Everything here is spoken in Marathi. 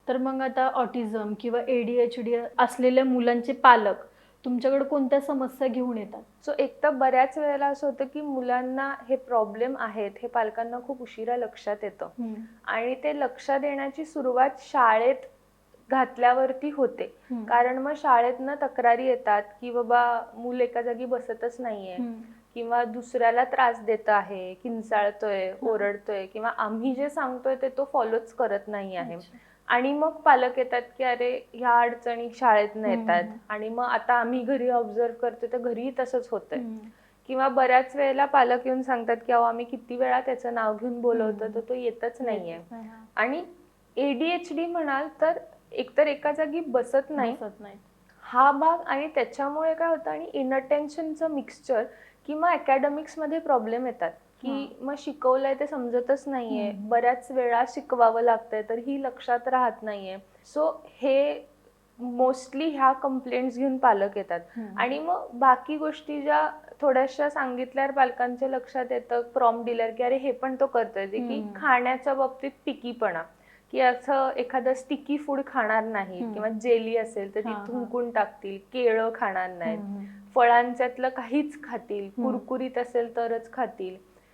तर मग आता ऑटिझम किंवा ADHD असलेल्या मुलांचे पालक तुमच्याकडे कोणत्या समस्या घेऊन येतात? सो एक तर बऱ्याच वेळेला असं होतं की मुलांना हे प्रॉब्लेम आहेत हे पालकांना खूप उशिरा लक्षात येतं आणि ते लक्षात येण्याची सुरुवात शाळेत घातल्यावरती होते. कारण मग शाळेतनं तक्रारी येतात की बाबा मूल एका जागी बसतच नाहीये किंवा दुसऱ्याला त्रास देत आहे, किंचाळतोय, ओरडतोय किंवा आम्ही जे सांगतोय ते तो फॉलोच करत नाही आहे. आणि मग पालक येतात की अरे ह्या अडचणी शाळेतनं येतात आणि मग आता आम्ही घरी ऑब्झर्व करतो तर घरीही तसंच होतंय. किंवा बऱ्याच वेळेला पालक येऊन सांगतात की अहो आम्ही किती वेळा त्याचं नाव घेऊन बोलवतो तर तो येतच नाहीये. आणि ADHD म्हणाल तर एकतर एका जागी बसत नाही हा भाग आणि त्याच्यामुळे काय होतं आणि इनअटेन्शनचं मिक्सचर किंवा अकॅडमिक्स मध्ये प्रॉब्लेम येतात की मग शिकवलंय ते समजतच नाहीये, बऱ्याच वेळा शिकवावं लागतंय तर ही लक्षात राहत नाहीये. सो हे मोस्टली ह्या कंप्लेंट्स घेऊन पालक येतात आणि मग बाकी गोष्टी ज्या थोड्याशा सांगितल्यावर पालकांच्या लक्षात येतं प्रॉम्प्ट दिल्यावर की अरे हे पण तो करतोय की खाण्याच्या बाबतीत पिकीपणा की असं एखादं स्टिकी फूड खाणार नाही किंवा जेली असेल तर ती थुंकून टाकतील, केळं खाणार नाहीत, फळांच्यातलं काहीच खातील, कुरकुरीत असेल तरच खातील.